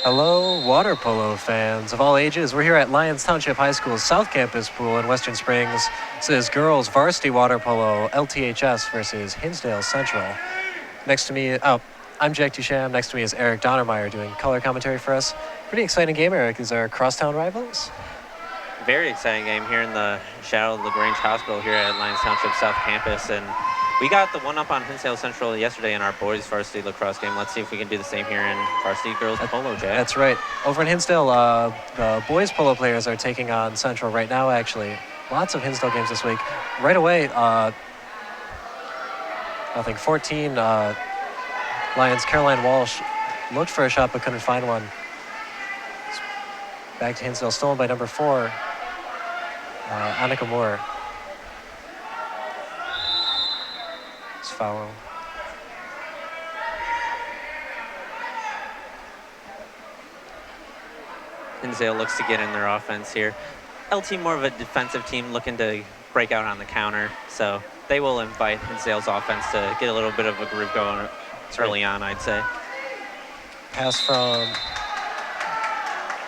Hello, water polo fans of all ages. We're here at Lyons Township High School's South Campus pool in Western Springs. This is girls varsity water polo, LTHS versus Hinsdale Central. Next to me, I'm Jack Duchamp. Next to me is Eric Donnermeyer doing color commentary for us. Pretty exciting game, Eric. These are crosstown rivals. Very exciting game here in the shadow of LaGrange Hospital here at Lyons Township South Campus. And we got the one up on Hinsdale Central yesterday in our boys varsity lacrosse game. Let's see if we can do the same here in varsity girls polo, Jack. That's right. Over in Hinsdale, the boys polo players are taking on Central right now, actually. Lots of Hinsdale games this week. Right away, I think 14, Lions Caroline Walsh looked for a shot but couldn't find one. Back to Hinsdale, stolen by number 4, Annika Moore. It's foul. Hinsdale looks to get in their offense here. LT more of a defensive team looking to break out on the counter, so they will invite Hinsdale's offense to get a little bit of a groove going early on, I'd say. Pass from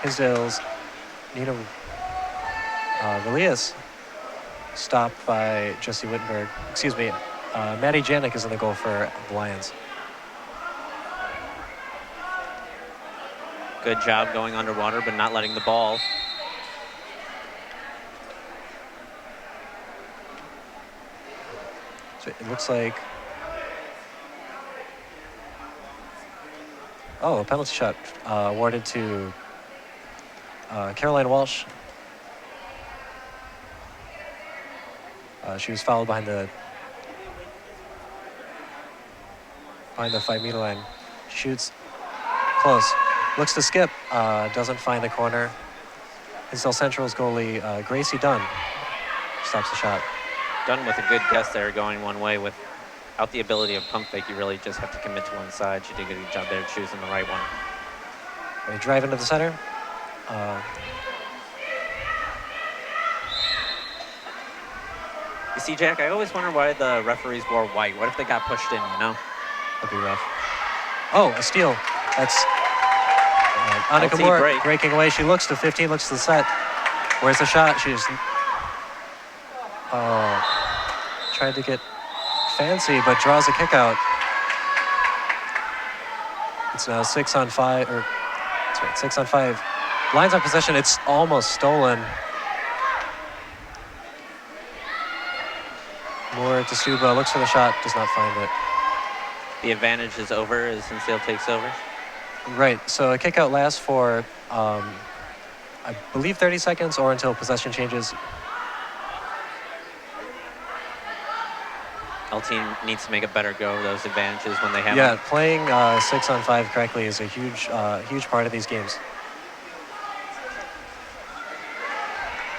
Hinsdale's Nina Valias, stopped by Jesse Wittenberg. Excuse me, Maddie Janik is in the goal for the Lions. Good job going underwater, but not letting the ball. So it looks like, a penalty shot awarded to Caroline Walsh. She was fouled behind the 5-meter line. Shoots close. Looks to skip. Doesn't find the corner. Hinsdale Central's goalie Gracie Dunn stops the shot. Dunn with a good guess there, going one way. Without the ability of pump fake, you really just have to commit to one side. She did a good job there choosing the right one. They drive into the center. You see, Jack, I always wonder why the referees wore white. What if they got pushed in, you know? That'd be rough. Oh, a steal. That's Annika Moore breaking away. She looks to 15, looks to the set. Where's the shot? She's tried to get fancy, but draws a kick out. It's now 6 on 5, or that's right, 6 on 5. Lions on possession. It's almost stolen. Moore to Stuba, looks for the shot, does not find it. The advantage is over as Hinsdale takes over. Right, so a kick out lasts for, I believe 30 seconds or until possession changes. LT needs to make a better go of those advantages when they have Yeah, them. playing 6 on 5 correctly is a huge part of these games.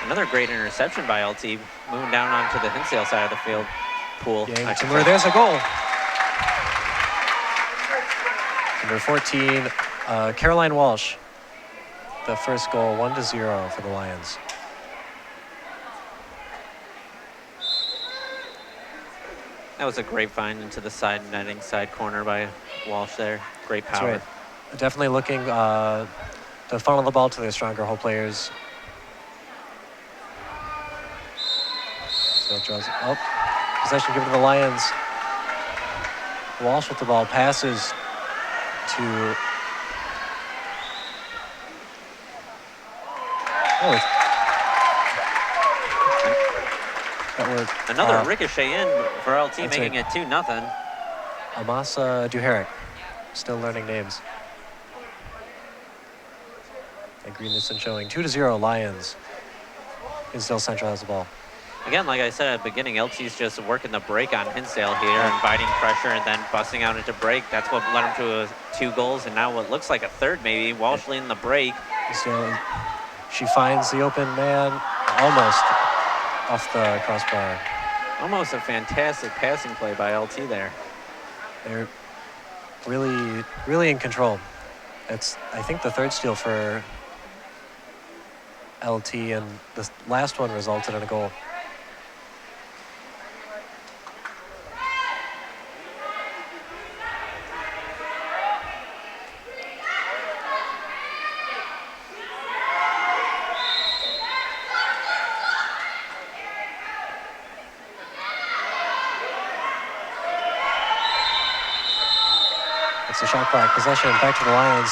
Another great interception by LT, moving down onto the Hinsdale side of the field pool. Where there's a goal. Number 14, Caroline Walsh. The first goal, 1-0 for the Lions. That was a great find into the side netting, side corner by Walsh there. Great power. That's right. Definitely looking to funnel the ball to their stronger hole players. So draws up. Possession given to the Lions. Walsh with the ball, passes to... Another ricochet in for LT, making right. it 2-0. Amasa Duheric, still learning names. And Greenliston showing 2-0 Lions. Hinsdale Central has the ball. Again, like I said at the beginning, LT's just working the break on Hinsdale here, inviting pressure and then busting out into break. That's what led him to 2 goals, and now what looks like a third maybe. Walsh leading the break. Hinsdale, she finds the open man, almost off the crossbar. Almost a fantastic passing play by LT there. They're really, really in control. It's, I think, the third steal for LT, and the last one resulted in a goal. It's a shot clock possession. Back to the Lions.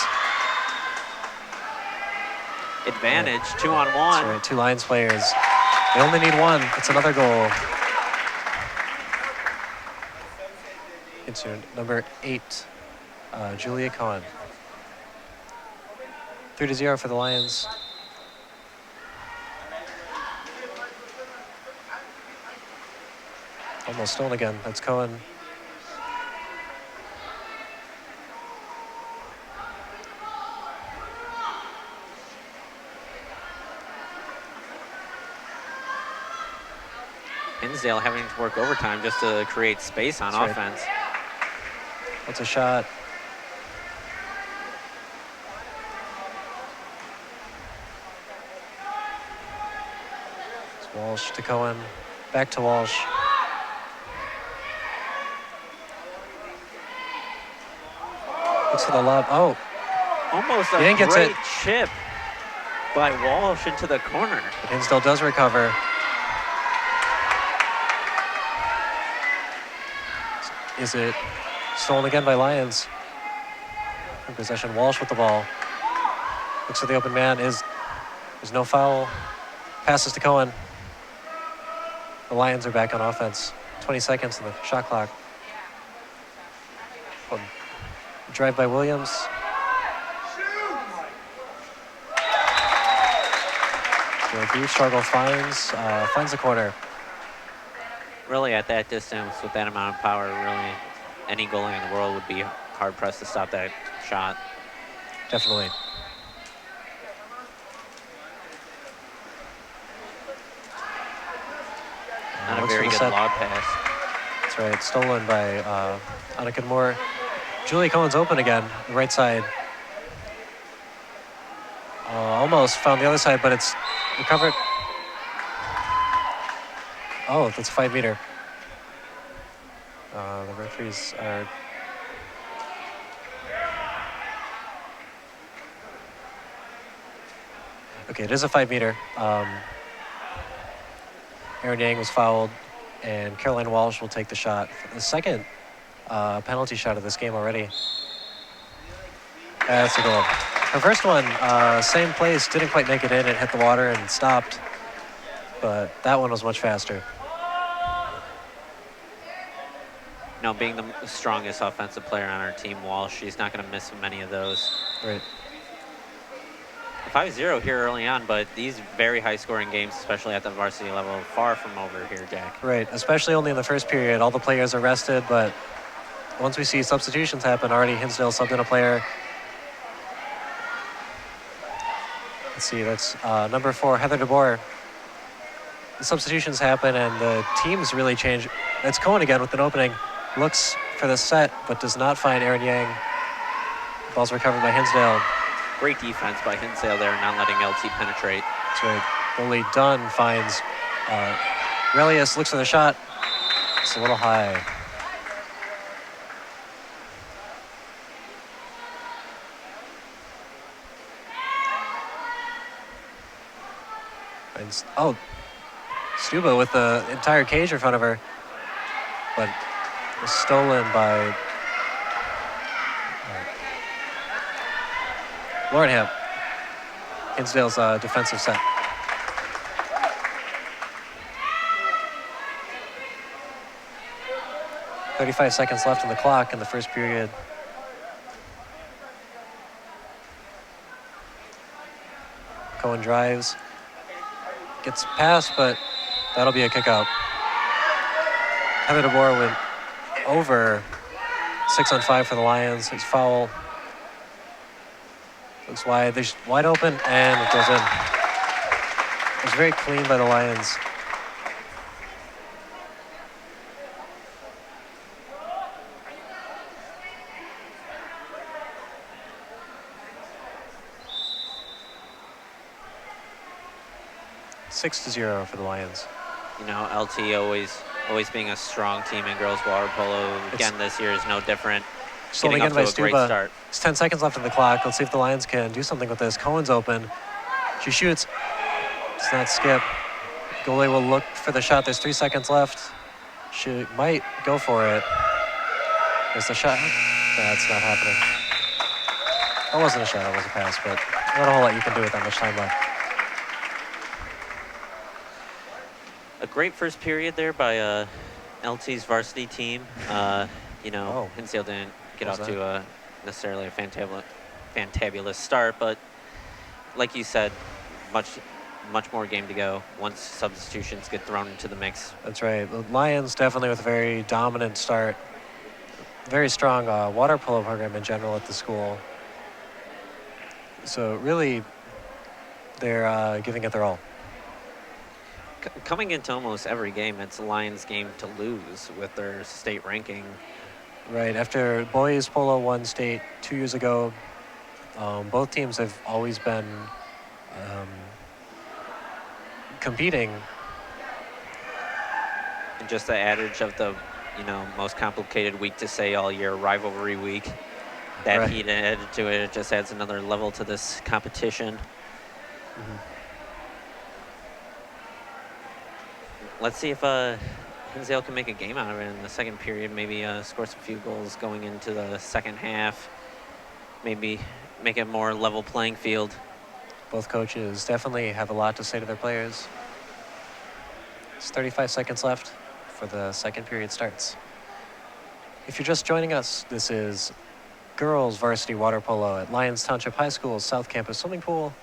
Advantage, 2-on-1. That's right, 2 Lions players. They only need 1. It's another goal. It's your number 8, Julia Cohen. 3-0 for the Lions. Almost stolen again. That's Cohen. Hinsdale having to work overtime just to create space on That's offense. Right. That's a shot. It's Walsh to Cohen. Back to Walsh. Looks for the lob. Oh, Almost a Yang gets great it. chip by Walsh into the corner. but Hinsdale does recover. Is it stolen again by Lions? In possession, Walsh with the ball. Looks for the open man. There's no foul. Passes to Cohen. The Lions are back on offense. 20 seconds in the shot clock. Drive by Williams. The brief struggle finds the corner. Really, at that distance, with that amount of power, really, any goalie in the world would be hard-pressed to stop that shot. Definitely. Not a Looks for very the good set. lob pass. That's right, stolen by Annika Moore. Julie Cohen's open again, right side. Almost found the other side, but it's recovered. Oh, that's 5 meter. The referees are... Okay, it is a 5 meter. Aaron Yang was fouled, and Caroline Walsh will take the shot. The second penalty shot of this game already. That's a goal. Her first one, same place, didn't quite make it in. It hit the water and stopped, but that one was much faster. You know, being the strongest offensive player on our team, Walsh, she's not going to miss many of those. Right. 5-0 here early on, but these very high-scoring games, especially at the varsity level, far from over here, Jack. Right, especially only in the first period. All the players are rested, but once we see substitutions happen, already Hinsdale subbed in a player. Let's see, that's number 4, Heather DeBoer. The substitutions happen and the teams really change. That's Cohen again with an opening. Looks for the set, but does not find Aaron Yang. Ball's recovered by Hinsdale. Great defense by Hinsdale there, not letting LT penetrate. That's right. Goalie Dunn finds Relius, looks for the shot. It's a little high. Finds, Stuba with the entire cage in front of her, but was stolen by Lauren Ham. Hinsdale's defensive set. .35 seconds left on the clock in the first period. Cohen drives, gets past, but that'll be a kick out. Heather DeBoer went over 6-on-5 for the Lions. It's foul. Looks wide. They're just wide open, and it goes in. It was very clean by the Lions. Six to 0 for the Lions. You know, LT always being a strong team in girls water polo. Again, this year is no different. Stolen Getting again off by to a great start. Stuba. It's 10 seconds left on the clock. Let's see if the Lions can do something with this. Cohen's open. She shoots. Does not skip. Goalie will look for the shot. There's 3 seconds left. She might go for it. There's the shot. That's not happening. That wasn't a shot, it was a pass, but not a whole lot you can do with that much time left. A great first period there by LT's varsity team. Hinsdale didn't get off to necessarily a fantabulous start, but like you said, much more game to go once substitutions get thrown into the mix. That's right. The Lions definitely with a very dominant start. Very strong water polo program in general at the school. So really, they're giving it their all. Coming into almost every game, it's the Lions' game to lose with their state ranking. Right. After boys polo won state 2 years ago, both teams have always been competing. And just the adage of the, most complicated week to say all year, rivalry week. That Right. heat added to it. It just adds another level to this competition. Mm-hmm. Let's see if Hinsdale can make a game out of it in the second period. Maybe score some few goals going into the second half. Maybe make it a more level playing field. Both coaches definitely have a lot to say to their players. It's 35 seconds left for the second period starts. If you're just joining us, this is girls varsity water polo at Lyons Township High School's South Campus swimming pool.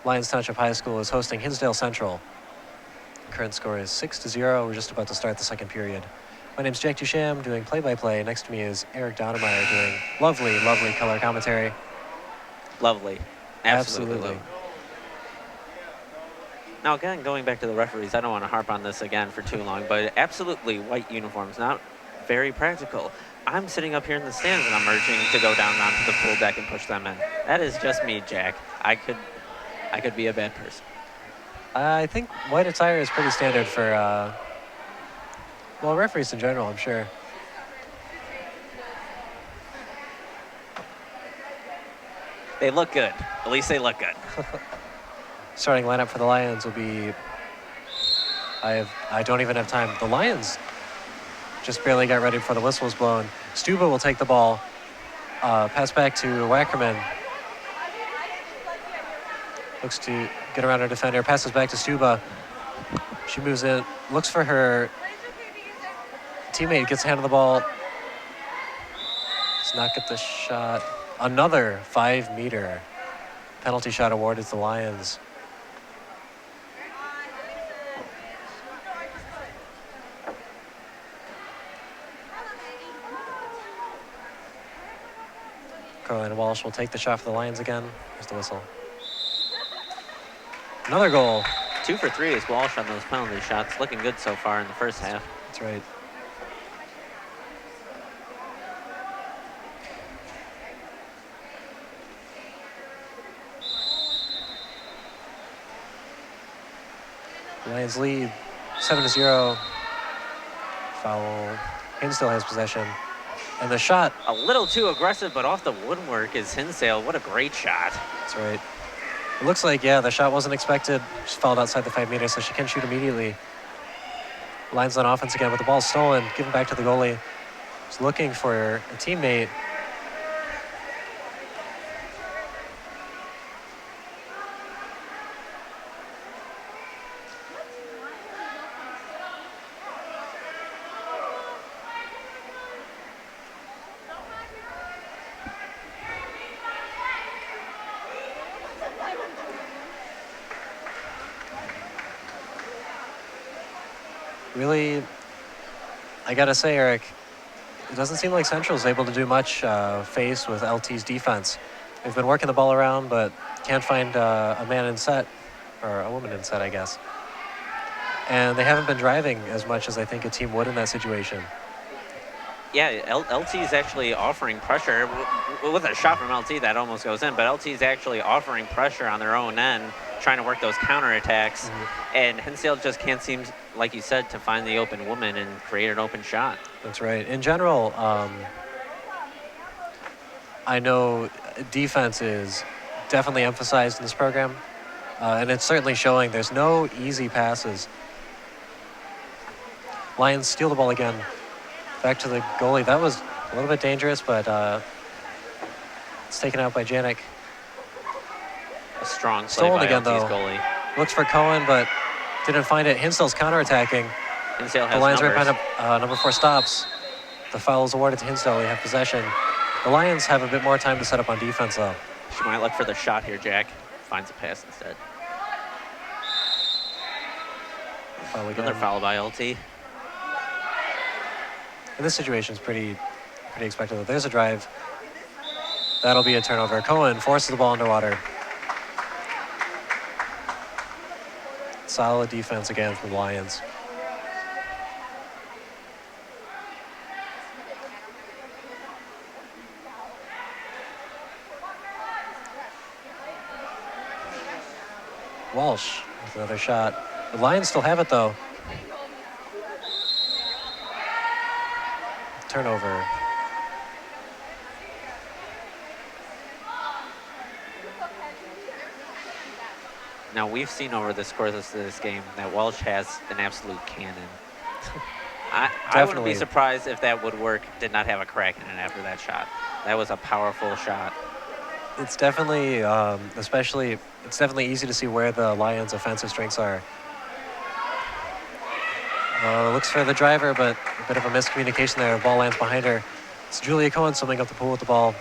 Lyons Township High School is hosting Hinsdale Central. Current score is 6-0. We're just about to start the second period. My name's Jack Dusham, doing play-by-play. Next to me is Eric Donnemeyer doing lovely, lovely color commentary. Lovely. Absolutely. Absolutely. Lovely. Now, again, going back to the referees, I don't want to harp on this again for too long, but absolutely white uniforms, not very practical. I'm sitting up here in the stands and I'm urging to go down onto the pool deck and push them in. That is just me, Jack. I could be a bad person. I think white attire is pretty standard for, referees in general, I'm sure. They look good. At least they look good. Starting lineup for the Lions will be, I don't even have time. The Lions just barely got ready before the whistle was blown. Stuba will take the ball, pass back to Wackerman. Looks to get around her defender, passes back to Stuba. She moves in, looks for her teammate, gets a hand on the ball. Does not get the shot. Another 5-meter penalty shot awarded to the Lions. Carolina Walsh will take the shot for the Lions again. Here's the whistle. Another goal. 2 for 3 is Walsh on those penalty shots. Looking good so far in the first half. That's right. Lions lead 7-0. Foul. Hinsdale has possession. And the shot. A little too aggressive, but off the woodwork is Hinsdale. What a great shot. That's right. It looks like, the shot wasn't expected. Just fouled outside the 5 meters, so she can shoot immediately. Lions on offense again with the ball stolen. Given back to the goalie. He's looking for a teammate. Really, I gotta say, Eric, it doesn't seem like Central's able to do much faced with LT's defense. They've been working the ball around, but can't find a man in set, or a woman in set, I guess. And they haven't been driving as much as I think a team would in that situation. Yeah, LT is actually offering pressure. With a shot from LT, that almost goes in, but LT is actually offering pressure on their own end, trying to work those counterattacks. Mm-hmm. And Hinsdale just can't seem, like you said, to find the open woman and create an open shot. That's right. In general, I know defense is definitely emphasized in this program, and it's certainly showing. There's no easy passes. Lions steal the ball again. Back to the goalie. That was a little bit dangerous, but It's taken out by Janik. A strong play Stolen by again, LT's though. goalie. Looks for Cohen, but didn't find it. Hinsdale's counterattacking. Hinsdale The has Lions right numbers. behind number 4 stops. The foul is awarded to Hinsdale. They have possession. The Lions have a bit more time to set up on defense, though. She might look for the shot here, Jack. Finds a pass instead. Foul again. Another foul by LT. And this situation is pretty expected, though. There's a drive. That'll be a turnover. Cohen forces the ball underwater. Solid defense again from the Lions. Walsh with another shot. The Lions still have it, though. Turnover. Now, we've seen over the course of this game that Welsh has an absolute cannon. I wouldn't be surprised if that woodwork did not have a crack in it after that shot. That was a powerful shot. It's definitely, it's definitely easy to see where the Lions' offensive strengths are. Looks for the driver, but a bit of a miscommunication there. Ball lands behind her. It's Julia Cohen swimming up the pool with the ball.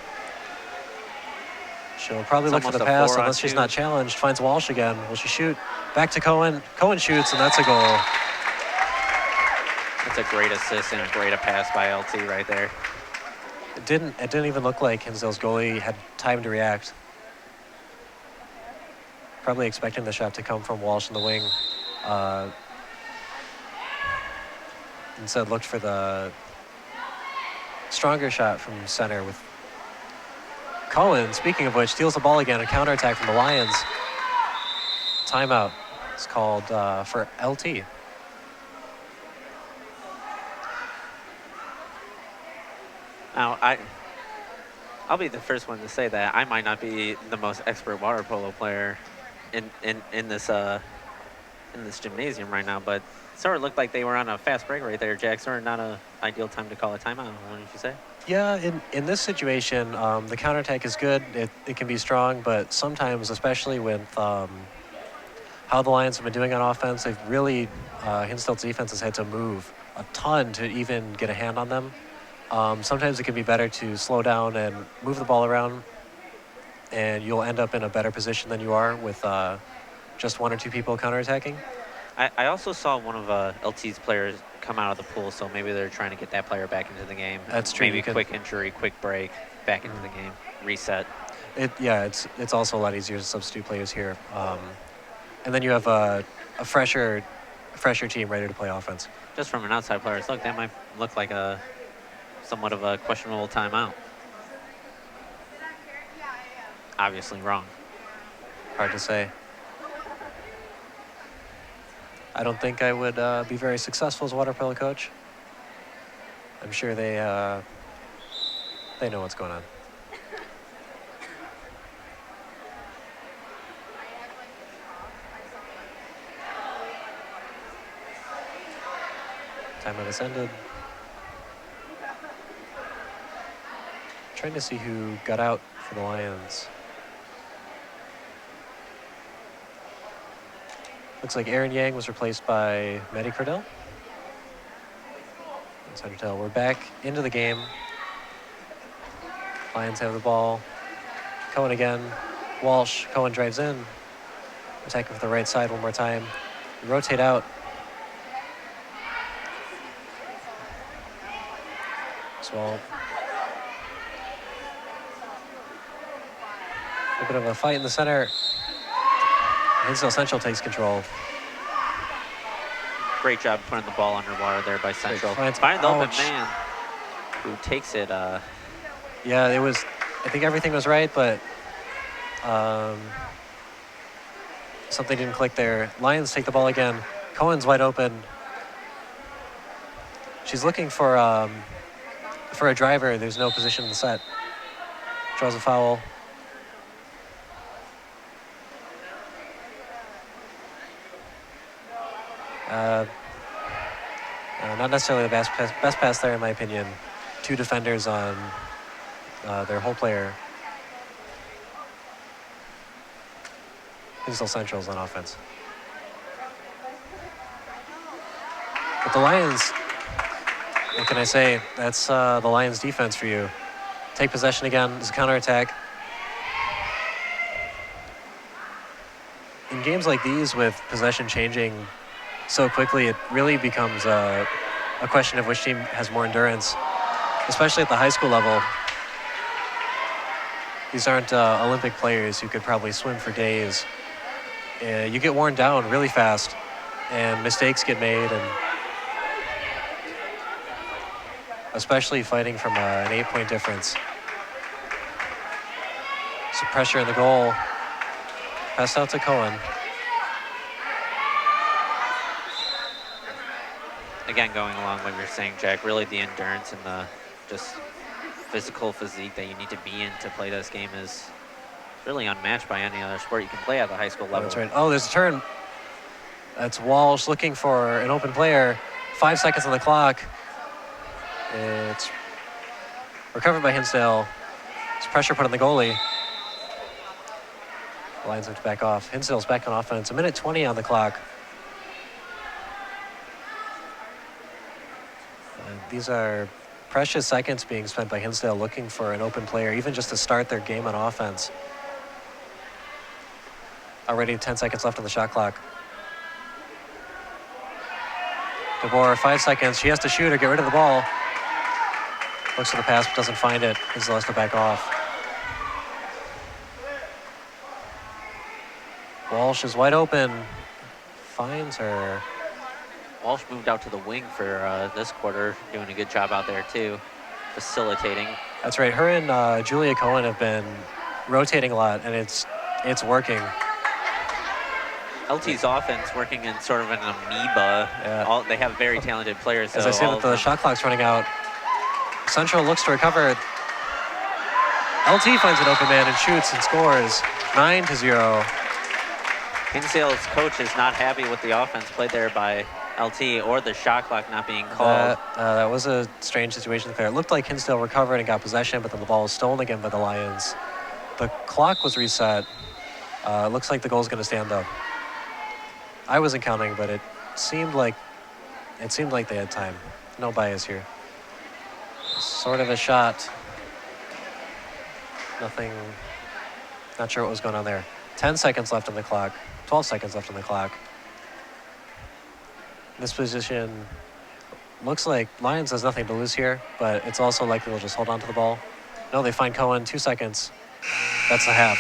She'll probably look for the pass unless she's not challenged. Finds Walsh again. Will she shoot? Back to Cohen. Cohen shoots, and that's a goal. That's a great assist and a great pass by LT right there. It didn't even look like Hinsdale's goalie had time to react. Probably expecting the shot to come from Walsh in the wing. Instead looked for the stronger shot from center with Cohen, speaking of which, steals the ball again, a counterattack from the Lions. Timeout is called for LT. Now, I'll be the first one to say that I might not be the most expert water polo player in this gymnasium right now, but it sort of looked like they were on a fast break right there, Jack. Sort of not an ideal time to call a timeout, what did you say? Yeah, in this situation, the counterattack is good. It can be strong, but sometimes, especially with how the Lions have been doing on offense, they've really, Hinsdale's defense has had to move a ton to even get a hand on them. Sometimes it can be better to slow down and move the ball around, and you'll end up in a better position than you are with just 1 or 2 people counterattacking. I also saw one of LT's players come out of the pool, so maybe they're trying to get that player back into the game. That's true. Maybe quick injury, quick break, back into the game, reset. It's also a lot easier to substitute players here, and then you have a fresher team ready to play offense. Just from an outside player, look, that might look like somewhat of a questionable timeout. Obviously wrong. Hard to say. I don't think I would be very successful as a water polo coach. I'm sure they know what's going on. Timeout has ended. Trying to see who got out for the Lions. Looks like Aaron Yang was replaced by Maddie Cordell. That's hard to tell. We're back into the game. Lions have the ball. Cohen again. Walsh. Cohen drives in. Attacking with the right side one more time. Rotate out. Swallow. A bit of a fight in the center. Hinsdale Central takes control. Great job putting the ball underwater there by Central. Find the open man who takes it. Yeah, it was. I think everything was right, but something didn't click there. Lions take the ball again. Cohen's wide open. She's looking for a driver. There's no position in the set. Draws a foul. Not necessarily the best pass there, in my opinion. 2 defenders on their whole player. Hinsdale Central's on offense. But the Lions, what can I say? That's the Lions defense for you. Take possession again. It's a counterattack. In games like these with possession changing so quickly, it really becomes a question of which team has more endurance, especially at the high school level. These aren't Olympic players who could probably swim for days. You get worn down really fast, and mistakes get made, and especially fighting from an 8-point difference. So pressure in the goal. Pass out to Cohen. Again, going along what you're saying, Jack, really the endurance and the just physical physique that you need to be in to play this game is really unmatched by any other sport you can play at the high school level. That's right. Oh, there's a turn. That's Walsh looking for an open player. 5 seconds on the clock. It's recovered by Hinsdale. It's pressure put on the goalie. The Lions have to back off. Hinsdale's back on offense. 1:20 on the clock. These are precious seconds being spent by Hinsdale looking for an open player, even just to start their game on offense. Already 10 seconds left on the shot clock. DeBoer, 5 seconds. She has to shoot or get rid of the ball. Looks for the pass, but doesn't find it. Hinsdale has to back off. Walsh is wide open. Finds her. Walsh moved out to the wing for this quarter, doing a good job out there too, facilitating. That's right. Her and Julia Cohen have been rotating a lot, and it's working. LT's offense working in sort of an amoeba. Yeah. They have very talented players. As so I say that the shot clock's running out, Central looks to recover. LT finds an open man and shoots and scores 9-0. Hinsdale's coach is not happy with the offense played there by LT or the shot clock not being called. That was a strange situation there. It looked like Hinsdale recovered and got possession, but then the ball was stolen again by the Lions. The clock was reset. It looks like the goal's going to stand up. I wasn't counting, but it seemed like they had time. No bias here. Sort of a shot. Nothing. Not sure what was going on there. 10 seconds left on the clock. 12 seconds left on the clock. This position looks like Lions has nothing to lose here, but it's also likely they'll just hold on to the ball. No, they find Cohen. 2 seconds. That's a half.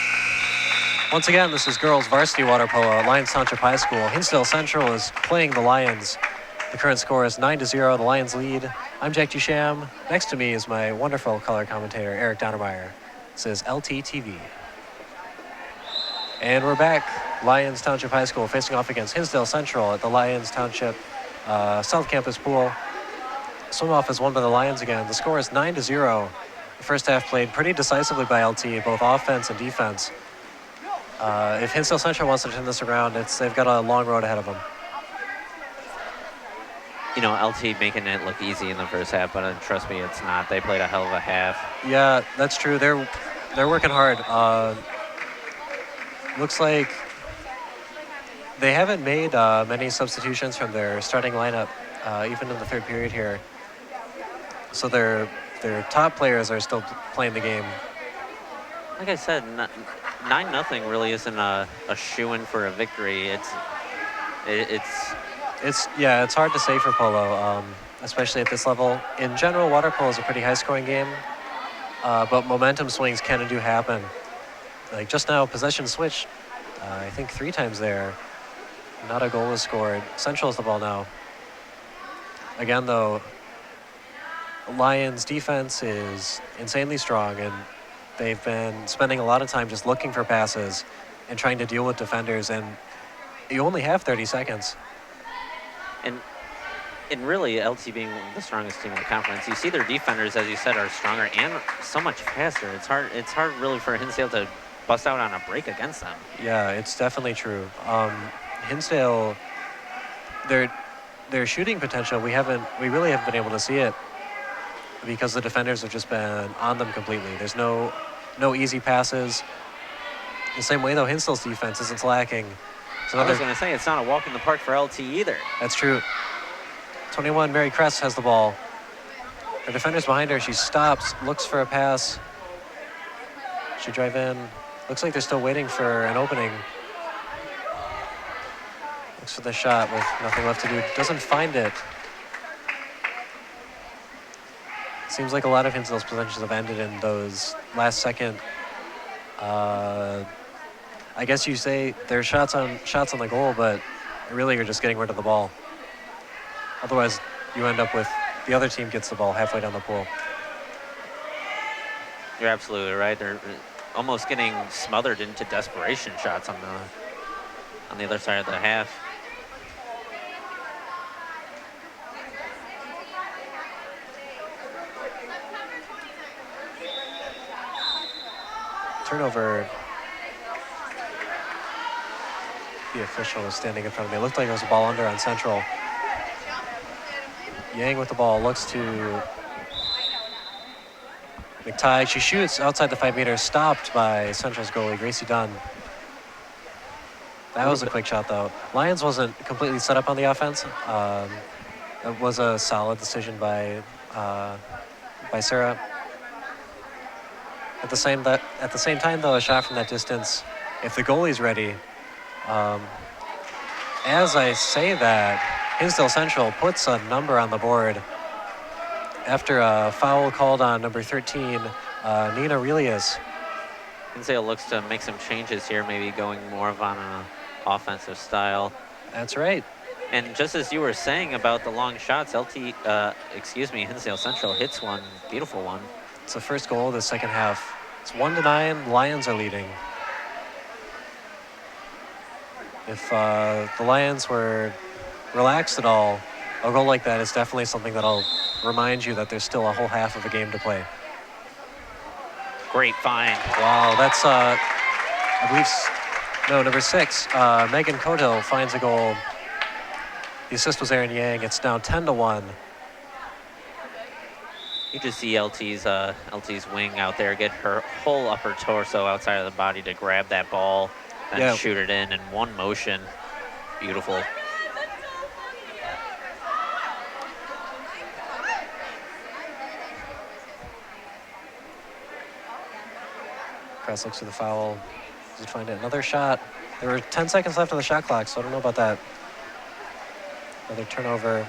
Once again, this is girls varsity water polo at Lions Township High School. Hinsdale Central is playing the Lions. The current score is 9-0. The Lions lead. I'm Jack Dusham. Next to me is my wonderful color commentator, Eric Donnermeyer. This is LTTV. And we're back. Lions Township High School facing off against Hinsdale Central at the Lions Township South Campus pool. Swim off is won by the Lions again. The score is 9-0. The first half played pretty decisively by LT, both offense and defense. If Hinsdale Central wants to turn this around, they've got a long road ahead of them. You know, LT making it look easy in the first half, but trust me, it's not. They played a hell of a half. Yeah, that's true. They're working hard. Looks like they haven't made many substitutions from their starting lineup, even in the third period here. So their top players are still playing the game. Like I said, 9-0 really isn't a shoo-in for a victory. It's hard to say for polo, especially at this level. In general, water polo is a pretty high-scoring game, but momentum swings can and do happen. Like just now, possession switch, I think 3 times there. Not a goal was scored. Central has the ball now. Again, though, Lions' defense is insanely strong, and they've been spending a lot of time just looking for passes and trying to deal with defenders, and you only have 30 seconds. And really, LT being the strongest team in the conference, you see their defenders, as you said, are stronger and so much faster. It's hard really for Hinsdale to bust out on a break against them. Yeah, it's definitely true. Hinsdale, their shooting potential, we really haven't been able to see it because the defenders have just been on them completely. There's no easy passes. The same way, though, Hinsdale's defense isn't lacking. I was going to say, it's not a walk in the park for LT either. That's true. 21, Mary Kress has the ball. Her defender's behind her. She stops, looks for a pass. She drive in. Looks like they're still waiting for an opening. Looks for the shot with nothing left to do. Doesn't find it. Seems like a lot of Hinsdale's possessions have ended in those last second. I guess you say they're shots on the goal, but really you're just getting rid of the ball. Otherwise, you end up with the other team gets the ball halfway down the pool. You're absolutely right. They're almost getting smothered into desperation shots on the other side of the half. Turnover. The official was standing in front of me. It looked like it was a ball under on Central. Yang with the ball, looks to McTighe. She shoots outside the 5 meters, stopped by Central's goalie, Gracie Dunn. That was a quick shot, though. Lions wasn't completely set up on the offense. It was a solid decision by Sarah. At the same time, though, a shot from that distance, if the goalie's ready, as I say that, Hinsdale Central puts a number on the board after a foul called on number 13, Nina Relius. Hinsdale looks to make some changes here, maybe going more of on an offensive style. That's right. And just as you were saying about the long shots, Hinsdale Central hits one, beautiful one. It's the first goal of the second half. It's 1-9, Lions are leading. If the Lions were relaxed at all, a goal like that is definitely something that'll remind you that there's still a whole half of a game to play. Great find. Wow, that's, I believe, number 6, Megan Cotehill finds a goal. The assist was Erin Yang. It's now 10-1. You just see LT's wing out there get her whole upper torso outside of the body to grab that ball and shoot it in one motion. Beautiful. Kress looks for the foul. Does it find it? Another shot. There were 10 seconds left on the shot clock, so I don't know about that. Another turnover.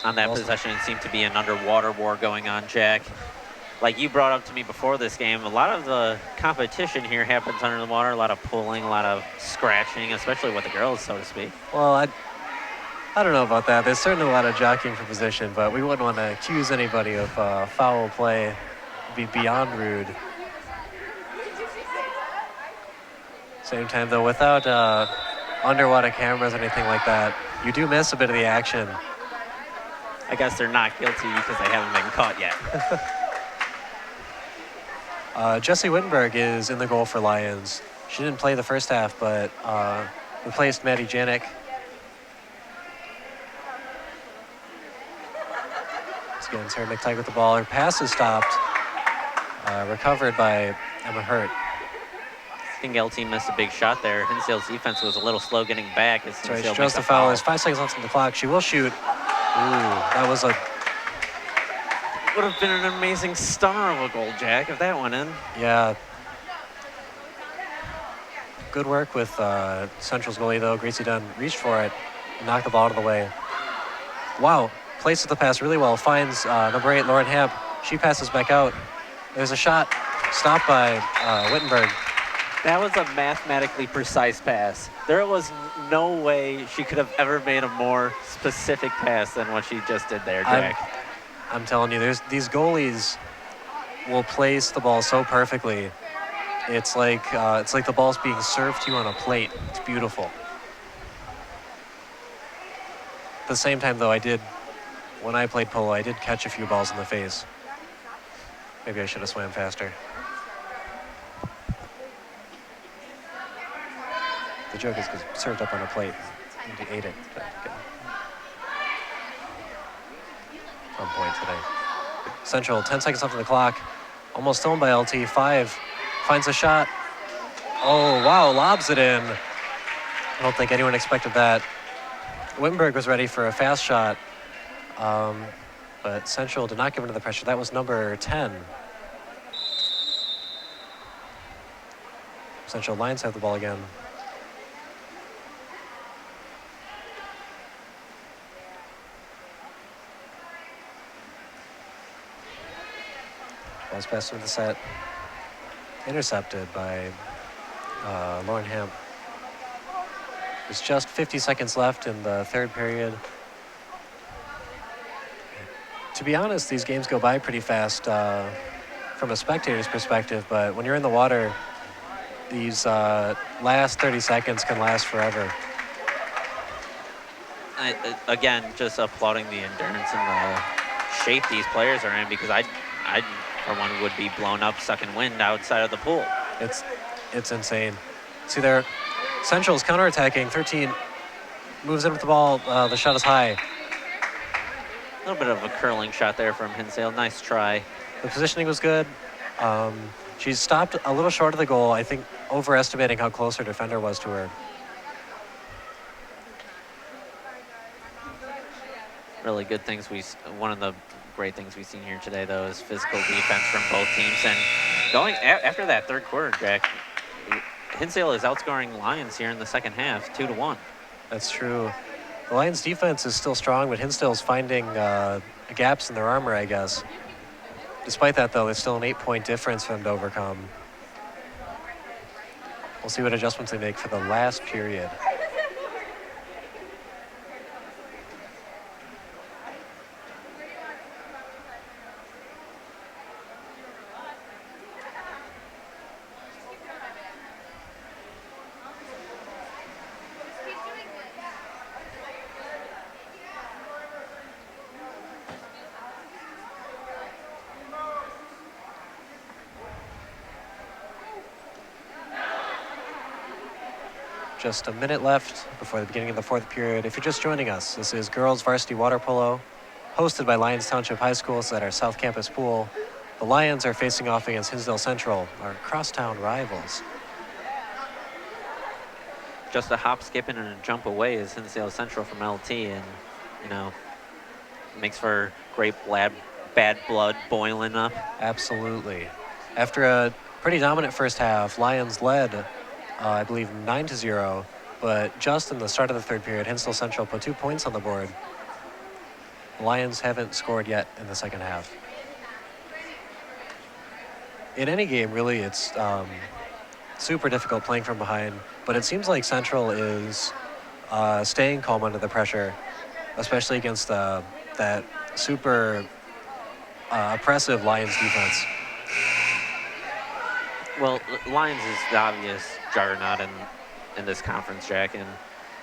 On that possession, it seemed to be an underwater war going on, Jack. Like you brought up to me before this game, a lot of the competition here happens under the water, a lot of pulling, a lot of scratching, especially with the girls, so to speak. Well, I don't know about that. There's certainly a lot of jockeying for position, but we wouldn't want to accuse anybody of foul play. It'd be beyond rude. Same time, though, without underwater cameras or anything like that, you do miss a bit of the action. I guess they're not guilty because they haven't been caught yet. Jessie Wittenberg is in the goal for Lions. She didn't play the first half, but replaced Maddie Janik. Again, Sarah McTighe with the ball. Her pass is stopped. Recovered by Emma Hurt. I think LT missed a big shot there. Hinsdale's defense was a little slow getting back. As right, she draws the foul. There's 5 seconds left on the clock. She will shoot. Ooh, that was a... Would have been an amazing stunner of a goal, Jack, if that went in. Yeah. Good work with Central's goalie, though. Gracie Dunn reached for it and knocked the ball out of the way. Wow. Places the pass really well. Finds number 8, Lauren Hamp. She passes back out. There's a shot stopped by Wittenberg. That was a mathematically precise pass. There was no way she could have ever made a more specific pass than what she just did there, Jack. I'm telling you, these goalies will place the ball so perfectly. It's like the ball's being served to you on a plate. It's beautiful. At the same time, though, when I played polo, I did catch a few balls in the face. Maybe I should have swam faster. The joke is because it's served up on a plate. And he ate it. Good. On point today. Central, 10 seconds left on the clock. Almost stolen by LT. 5 finds a shot. Oh, wow, lobs it in. I don't think anyone expected that. Wittenberg was ready for a fast shot, but Central did not give into the pressure. That was number 10. Central Lions have the ball again. Ball's passed into the set. Intercepted by Lauren Hamp. There's just 50 seconds left in the third period. To be honest, these games go by pretty fast from a spectator's perspective, but when you're in the water, these last 30 seconds can last forever. Again, just applauding the endurance and the shape these players are in, because I for one, would be blown up, sucking wind outside of the pool. It's insane. See there, Central's counterattacking. 13 moves in with the ball. The shot is high. A little bit of a curling shot there from Hinsdale. Nice try. The positioning was good. She stopped a little short of the goal, I think overestimating how close her defender was to her. Really good things. One of the great things we've seen here today, though, is physical defense from both teams. And going after that third quarter, Jack, Hinsdale is outscoring Lions here in the second half, 2-1. That's true. The Lions' defense is still strong, but Hinsdale's finding gaps in their armor, I guess. Despite that, though, there's still an 8-point difference for them to overcome. We'll see what adjustments they make for the last period. Just a minute left before the beginning of the fourth period. If you're just joining us, this is girls varsity water polo, hosted by Lyons Township High School at our South Campus pool. The Lions are facing off against Hinsdale Central, our crosstown rivals. Just a hop, skip, and a jump away is Hinsdale Central from LT, and, you know, makes for great bad blood boiling up. Absolutely. After a pretty dominant first half, Lions led I believe 9-0, but just in the start of the third period, Hinsdale Central put 2 points on the board. The Lions haven't scored yet in the second half. In any game, really, it's super difficult playing from behind, but it seems like Central is staying calm under the pressure, especially against that super oppressive Lions defense. Well, Lions is the obvious juggernaut in this conference, Jack, and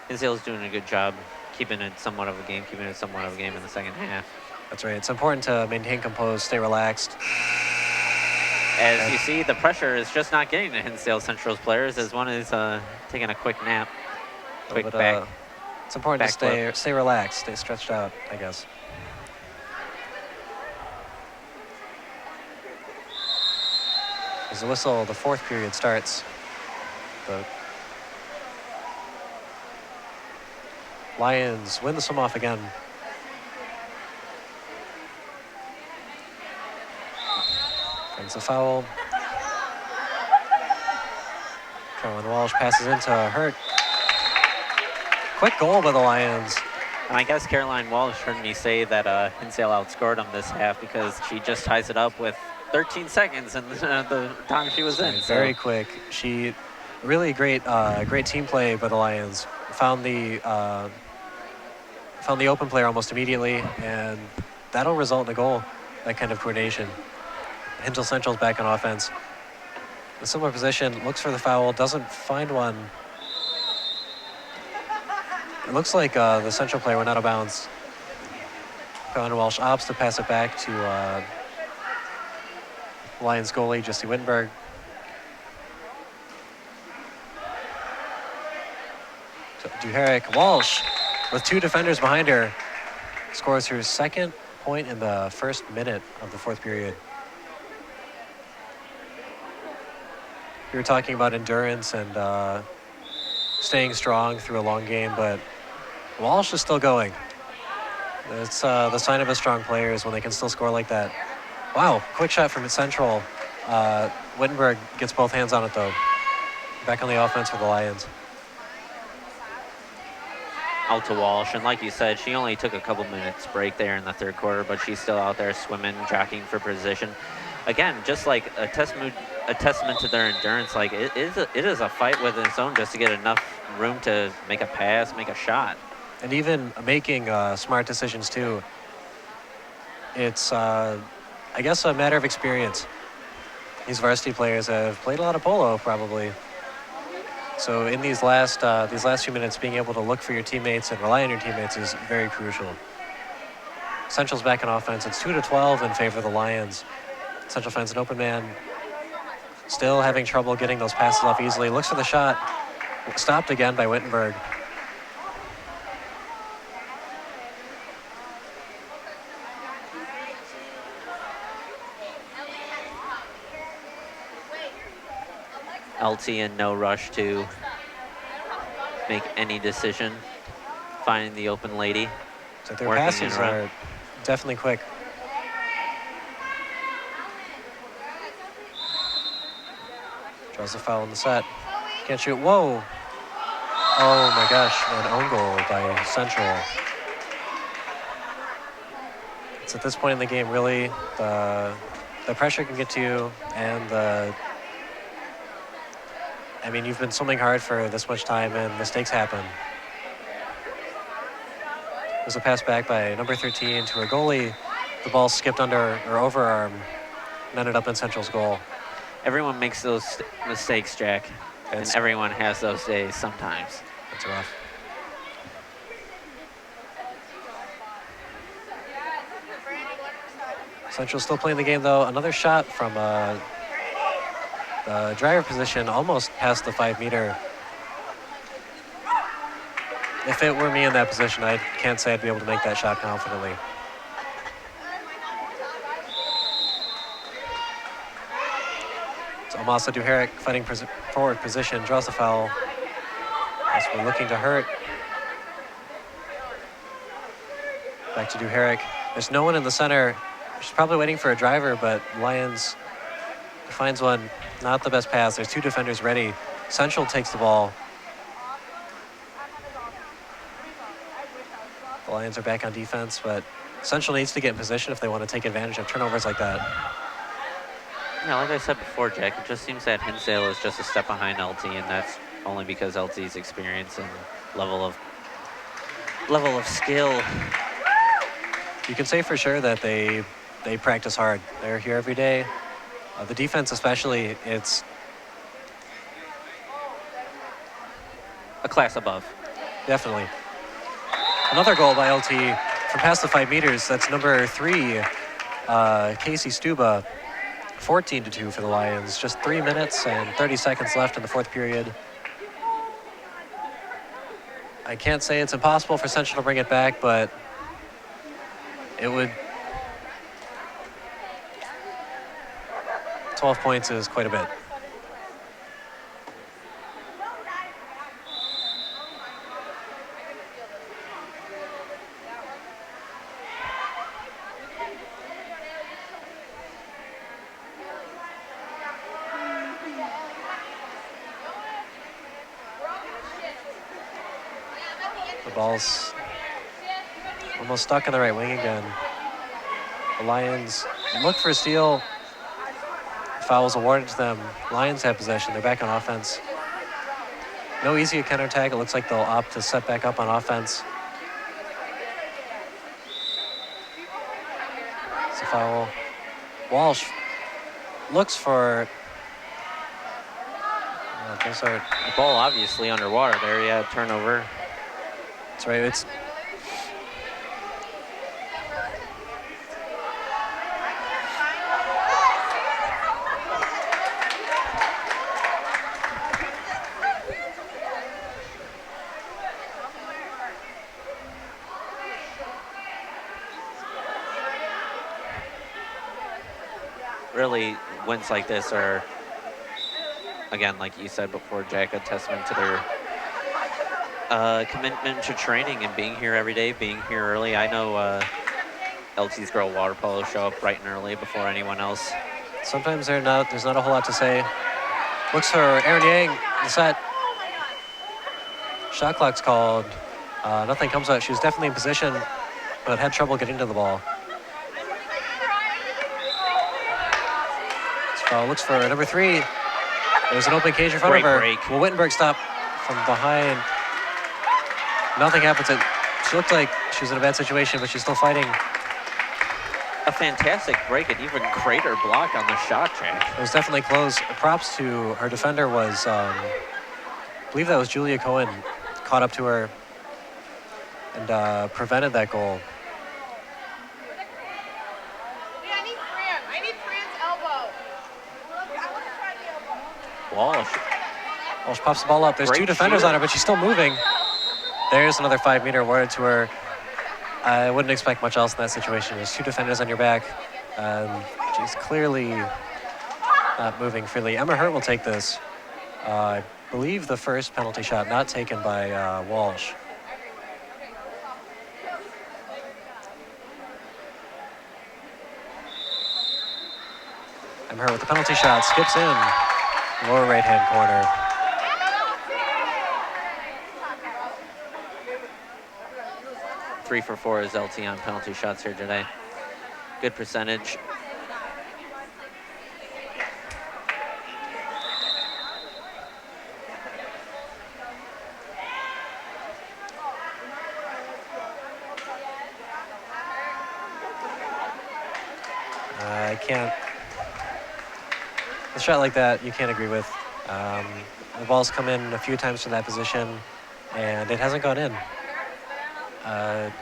Hinsdale's doing a good job keeping it somewhat of a game in the second half. That's right. It's important to maintain composed, stay relaxed. As you see, the pressure is just not getting to Hinsdale Central's players, as one is taking a quick nap, back. It's important to stay relaxed, stay stretched out, I guess. As the whistle, the fourth period starts. The Lions win the swim off again. Brings a foul. Caroline Walsh passes into Hurt. Quick goal by the Lions. And I guess Caroline Walsh heard me say that Hinsdale outscored them this half, because she just ties it up with 13 seconds in the time she was in. Very quick. She really great team play by the Lions. Found the open player almost immediately, and that'll result in a goal. That kind of coordination. Hinsdale Central's back on offense. A similar position, looks for the foul, doesn't find one. It looks like the Central player went out of bounds. Caroline Walsh opts to pass it back to Lions goalie, Jesse Wittenberg. So Duherick. Walsh, with 2 defenders behind her, scores her second point in the first minute of the fourth period. We were talking about endurance and staying strong through a long game, but Walsh is still going. It's the sign of a strong player is when they can still score like that. Wow, quick shot from Central. Wittenberg gets both hands on it, though. Back on the offense for the Lions. Out to Walsh, and like you said, she only took a couple minutes break there in the third quarter, but she's still out there swimming, jockeying for position. Again, just like a testament to their endurance. Like it is a fight within its own just to get enough room to make a pass, make a shot, and even making smart decisions too. It's I guess a matter of experience. These varsity players have played a lot of polo, probably. So in these last few minutes, being able to look for your teammates and rely on your teammates is very crucial. Central's back in offense. It's 2-12 in favor of the Lions. Central finds an open man. Still having trouble getting those passes off easily. Looks for the shot. Stopped again by Wittenberg. LT in no rush to make any decision, finding the open lady. So their passes are definitely quick. Draws the foul in the set. Can't shoot. Whoa. Oh my gosh, an own goal by Central. It's at this point in the game, really, the pressure can get to you, and I mean, you've been swimming hard for this much time, and mistakes happen. There's a pass back by number 13 to her goalie. The ball skipped under her overarm and ended up in Central's goal. Everyone makes those mistakes, Jack, and everyone has those days sometimes. That's rough. Central still playing the game, though. Another shot from the driver position, almost past the 5-meter. If it were me in that position, I can't say I'd be able to make that shot confidently. So Amasa Duherick fighting forward position, draws the foul. As we're looking to hurt. Back to Duherick. There's no one in the center. She's probably waiting for a driver, but Lions finds one. Not the best pass. There's 2 defenders ready. Central takes the ball. The Lions are back on defense, but Central needs to get in position if they want to take advantage of turnovers like that. Yeah, like I said before, Jack, it just seems that Hinsdale is just a step behind LT, and that's only because LT's experience and level of skill. You can say for sure that they practice hard. They're here every day. The defense especially, it's a class above. Definitely. Another goal by LT from past the 5 meters. That's number 3, Casey Stuba. 14-2 for the Lions. Just 3 minutes and 30 seconds left in the fourth period. I can't say it's impossible for Central to bring it back, but it would. 12 points is quite a bit. The ball's almost stuck in the right wing again. The Lions look for a steal. Fouls awarded to them. Lions have possession. They're back on offense. No easy counterattack. It looks like they'll opt to set back up on offense. It's a foul. Walsh looks for. The ball obviously underwater there. Yeah, turnover. That's right. It's. really wins like this are, again, like you said before, Jack, a testament to their commitment to training and being here every day, being here early. I know LT's girl water polo show up bright and early before anyone else. Sometimes there's not a whole lot to say. Looks for Erin Yang. The set. Shot clock's called. Nothing comes out. She was definitely in position, but had trouble getting to the ball. So looks for number 3. There's an open cage in front Great of her. break. Will Wittenberg stop from behind? Nothing happens. She looked like she was in a bad situation, but she's still fighting. A fantastic break and even greater block on the shot, Jack. It was definitely close. Props to her defender was, I believe that was Julia Cohen, caught up to her and prevented that goal. I need Fran's elbow. Walsh. Walsh pops the ball up. There's Great 2 defenders shooter. on her, but she's still moving. There's another 5-meter awarded to her. I wouldn't expect much else in that situation. There's 2 defenders on your back. She's clearly not moving freely. Emma Hurt will take this. I believe the first penalty shot not taken by Walsh. Emma Hurt with the penalty shot, skips in. Lower right-hand corner. Three for 4 is LT on penalty shots here today. Good percentage. I can't. A shot like that, you can't agree with. The ball's come in a few times from that position, and it hasn't gone in.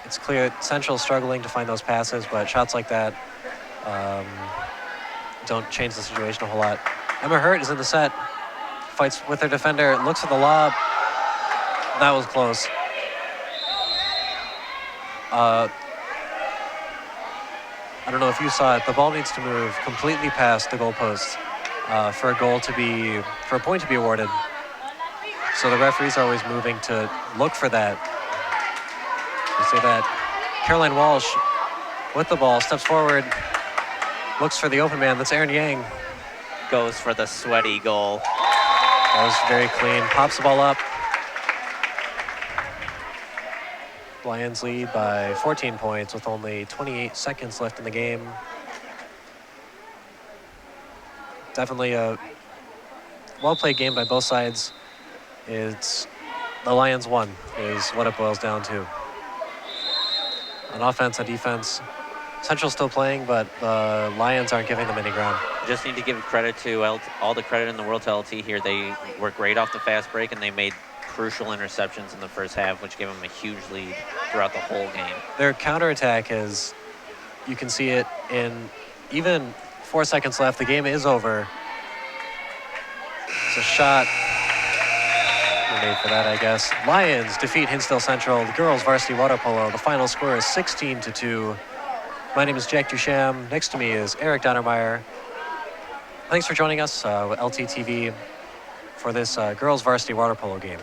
It's clear Central's struggling to find those passes, but shots like that don't change the situation a whole lot. Emma Hurt is in the set, fights with her defender, looks at the lob. That was close. I don't know if you saw it. The ball needs to move completely past the goalposts for a point to be awarded. So the referees are always moving to look for that. You say that. Caroline Walsh with the ball, steps forward, looks for the open man. That's Erin Yang. Goes for the sweaty goal. That was very clean. Pops the ball up. Lions lead by 14 points with only 28 seconds left in the game. Definitely a well-played game by both sides. It's the Lions won is what it boils down to. On offense and defense, Central's still playing, but the Lions aren't giving them any ground. Just need to give credit to all the credit in the world to LT here. They were great off the fast break, and they made crucial interceptions in the first half, which gave them a huge lead throughout the whole game. Their counterattack is, you can see it in even 4 seconds left. The game is over. It's a shot. Made for that, I guess. Lions defeat Hinsdale Central, the girls varsity water polo. The final score is 16-2. My name is Jack Dusham. Next to me is Eric Donnermeyer. Thanks for joining us with LTTV for this girls varsity water polo game.